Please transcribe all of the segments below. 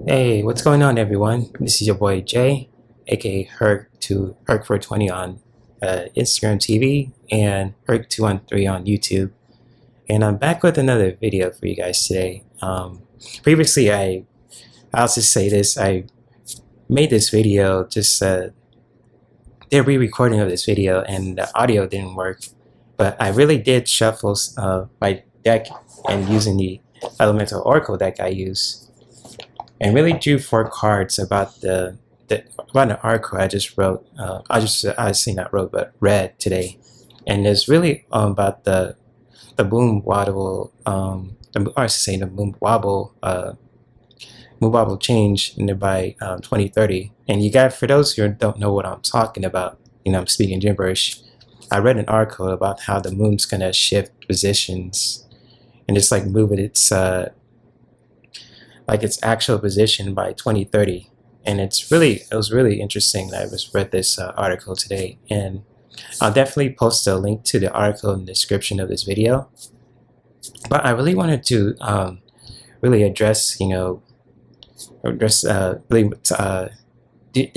Hey, what's going on, everyone? This is your boy Jay, aka Herc420 on Instagram TV and Herc213 on YouTube. And I'm back with another video for you guys today. Previously, I'll just say this: I made this video, just did a re-recording of this video, and the audio didn't work. But I really did shuffle my deck and using the Elemental Oracle deck I use and really drew four cards about about an article I just wrote. I say not wrote, but read today, and it's really about the boom wobble. I should say the boom wobble change in by 2030. And you got, for those who don't know what I'm talking about, I'm speaking gibberish. I read an article about how the moon's gonna shift positions and it's like moving its actual position by 2030. And it was really interesting that I just read this article today. And I'll definitely post a link to the article in the description of this video. But I really wanted to really address, did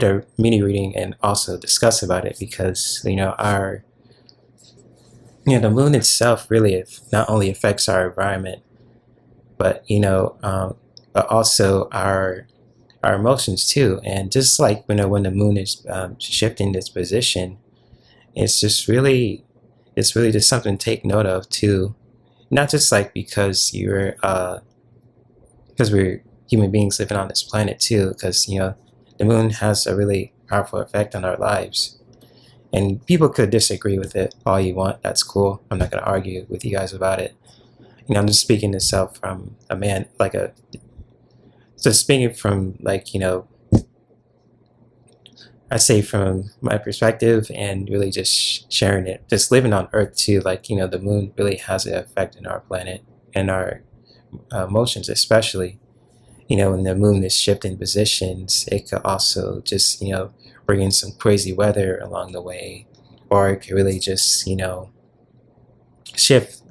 a mini reading and also discuss about it because, the moon itself really not only affects our environment, but, but also our emotions too. And just like when the moon is shifting its position, it's really just something to take note of too. Not just like because we're human beings living on this planet too, because the moon has a really powerful effect on our lives. And people could disagree with it all you want. That's cool. I'm not going to argue with you guys about it. I'm just speaking this out from a man, just speaking from I say from my perspective and really just sharing it, just living on Earth too. The moon really has an effect on our planet and our emotions, especially. When the moon is shifting positions, it could also just, bring in some crazy weather along the way, or it could really just, shift,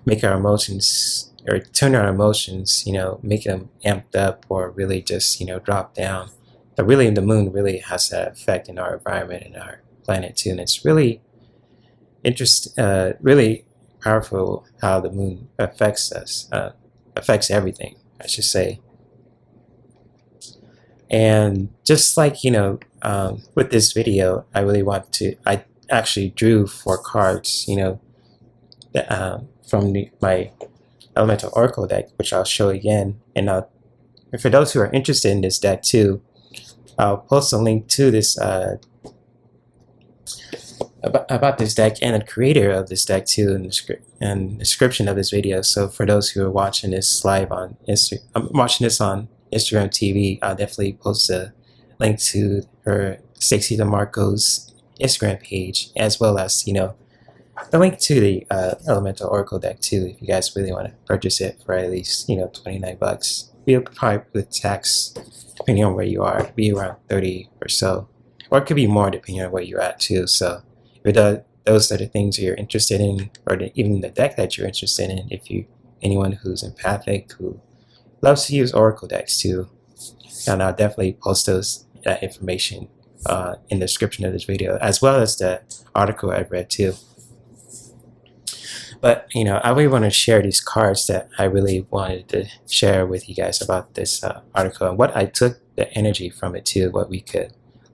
make our emotions or turn our emotions, make them amped up or really just, drop down. But really, the moon really has that effect in our environment and our planet too. And it's really really powerful how the moon affects us, affects everything, I should say. And just like, with this video, I actually drew four cards, from my Elemental Oracle deck, which I'll show again. And for those who are interested in this deck too, I'll post a link to this, about this deck and the creator of this deck too in the description of this video. So for those who are watching this live on watching this on Instagram TV, I'll definitely post a link to her Stacey DeMarco's Instagram page, as well as the link to the Elemental Oracle deck too, if you guys really want to purchase it for at least $29. You'll probably with tax, depending on where you are, be around 30 or so, or it could be more depending on where you're at too. So if those are the things you're interested in, or even the deck that you're interested in, anyone who's empathic who loves to use Oracle decks too, and I'll definitely post that information in the description of this video, as well as the article I've read too. But I really want to share these cards that I really wanted to share with you guys about this article and what I took the energy from it too,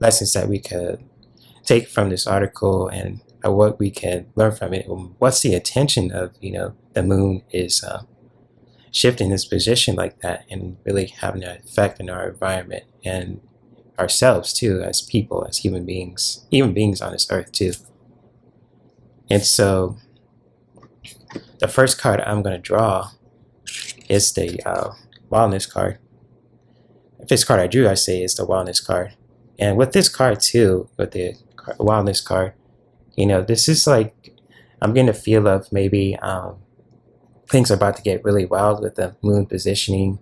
lessons that we could take from this article and what we can learn from it. What's the intention of the moon is shifting its position like that and really having an effect in our environment and ourselves too, as people, as human beings on this earth too. And so the first card I'm going to draw is the wildness card. This card I drew, I say, is the wildness card. And with this card too, with the wildness card, this is like, I'm getting a feel of maybe things are about to get really wild with the moon positioning,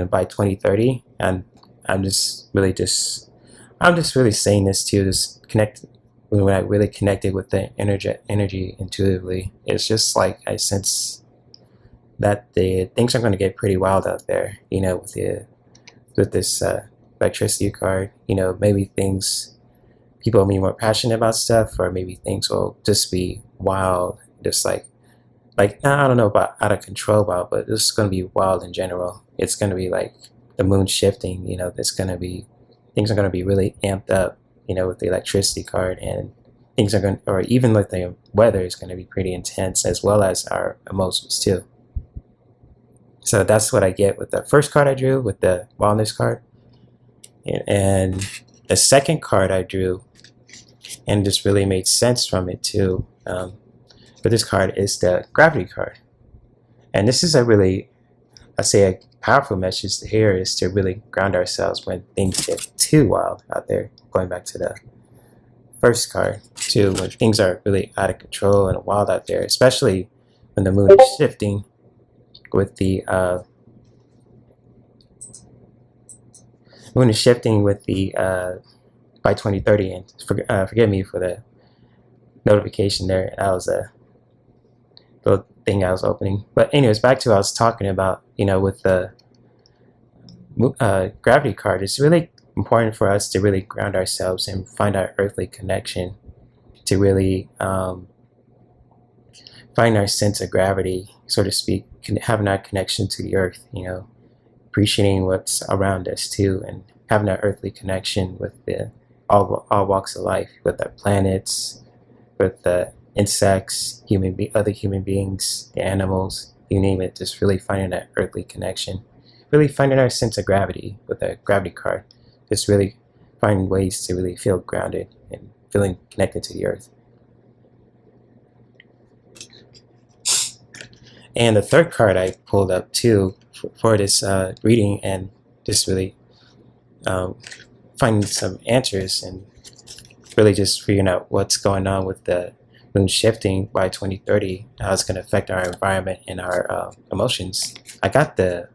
by 2030. And I'm just really saying this to just connect. When I really connected with the energy intuitively, it's just like I sense that the things are going to get pretty wild out there, with the with this electricity card. You know, maybe things people will be more passionate about stuff, or maybe things will just be wild, just like I don't know about out of control about, but it's going to be wild in general. It's going to be like the moon shifting. You know, it's going to be things are going to be really amped up. You know, with the electricity card, and things are going, or even like the weather is going to be pretty intense, as well as our emotions too. So that's what I get with the first card I drew with the wildness card, and the second card I drew, and just really made sense from it too. But this card is the gravity card, and this is a really, I say, a powerful message here is to really ground ourselves when things get too wild out there. Going back to the first card too, when things are really out of control and wild out there, especially when the moon is shifting with the by 2030. And forgive me for the notification there. That was a little thing I was opening. But anyways, back to what I was talking about. You know, with the gravity card, it's really important for us to really ground ourselves and find our earthly connection, to really find our sense of gravity, so to speak, having that connection to the earth, you know, appreciating what's around us too, and having that earthly connection with the all walks of life, with the planets, with the insects, other human beings, the animals, you name it, just really finding that earthly connection, really finding our sense of gravity with a gravity card, just really finding ways to really feel grounded and feeling connected to the earth. And the third card I pulled up too for this reading, and just really finding some answers and really just figuring out what's going on with the moon shifting by 2030, how it's going to affect our environment and our emotions. I got the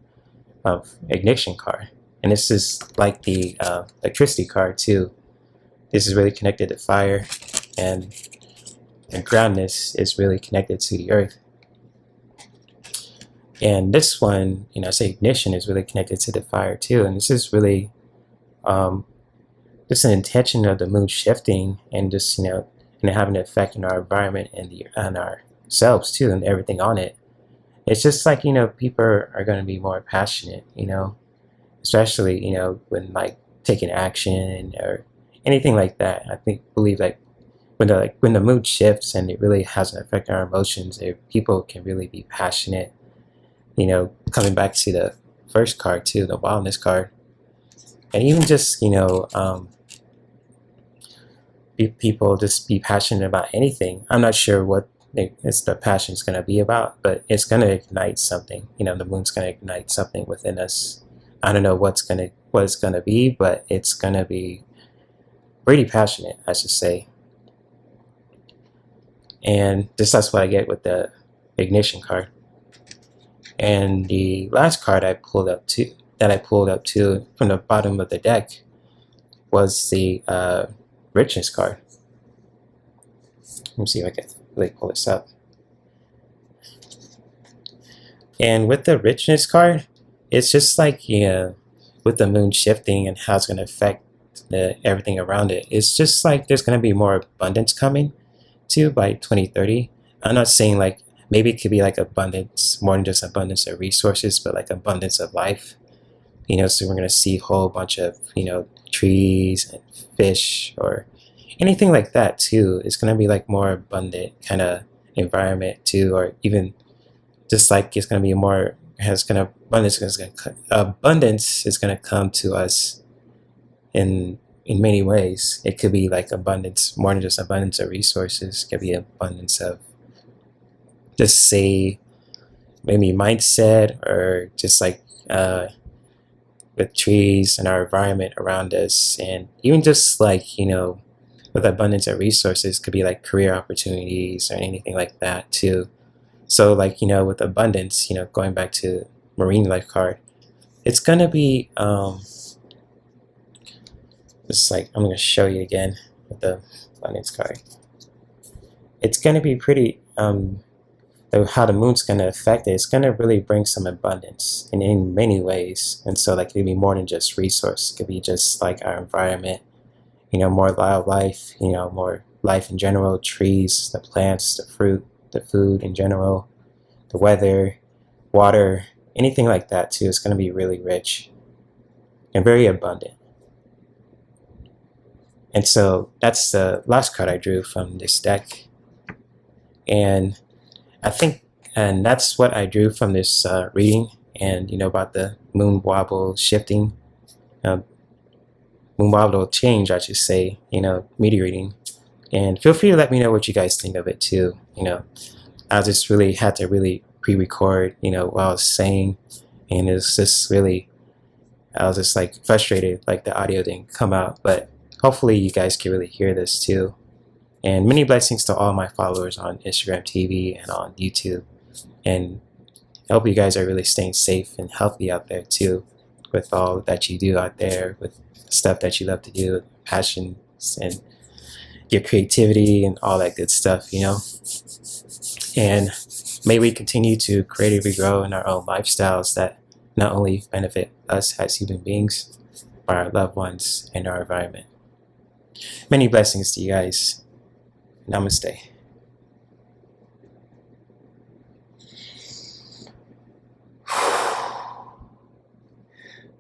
ignition card, and this is like the electricity card too. This is really connected to fire, and the groundness is really connected to the earth. And this one, you know, I say ignition is really connected to the fire too. And this is really just an intention of the moon shifting, and just, you know, and having an effect on our environment and ourselves too, and everything on it. It's just like, you know, people are going to be more passionate, you know, especially, you know, when like taking action or anything like that. I believe like when the mood shifts and it really has an effect on our emotions, people can really be passionate. You know, coming back to the first card too, the wildness card, and even just, you know, people just be passionate about anything. I'm not sure what the passion is going to be about, but it's going to ignite something. You know, the moon's going to ignite something within us. I don't know what it's going to be, but it's going to be pretty passionate, I should say. And that's what I get with the ignition card. And the last card that I pulled up to from the bottom of the deck was the richness card. Let me see if I can really pull this up. And with the richness card, it's just like, you know, with the moon shifting and how it's going to affect everything around it, it's just like there's going to be more abundance coming too by 2030. I'm not saying like maybe it could be like abundance, more than just abundance of resources, but like abundance of life. You know, so we're going to see a whole bunch of, you know, trees and fish or anything like that too. It's going to be like more abundant kind of environment too, or even just like it's going to be more, abundance is going to come to us in many ways. It could be like abundance, more than just abundance of resources. It could be abundance of, just say, maybe mindset, or just like with trees and our environment around us, and even just like, you know, with abundance of resources, could be like career opportunities or anything like that too. So like, you know, with abundance, you know, going back to marine life card, it's gonna be it's like, I'm gonna show you again with the abundance card. It's gonna be pretty the how the moon's going to affect it, it's going to really bring some abundance in many ways. And so like it could be more than just resource. It could be just like our environment, more wildlife, more life in general, trees, the plants, the fruit, the food in general, the weather, water, anything like that too. It's going to be really rich and very abundant. And so that's the last card I drew from this deck. And I think, and that's what I drew from this reading, and about the moon wobble shifting, moon wobble change, I should say, meteor reading. And feel free to let me know what you guys think of it too. I just really had to really pre-record, what I was saying, and it's just really, I was just like frustrated, like the audio didn't come out, but hopefully you guys can really hear this too. And many blessings to all my followers on Instagram TV and on YouTube. And I hope you guys are really staying safe and healthy out there too, with all that you do out there, with stuff that you love to do, passions and your creativity and all that good stuff, And may we continue to creatively grow in our own lifestyles that not only benefit us as human beings, but our loved ones and our environment. Many blessings to you guys. Namaste.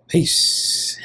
Peace.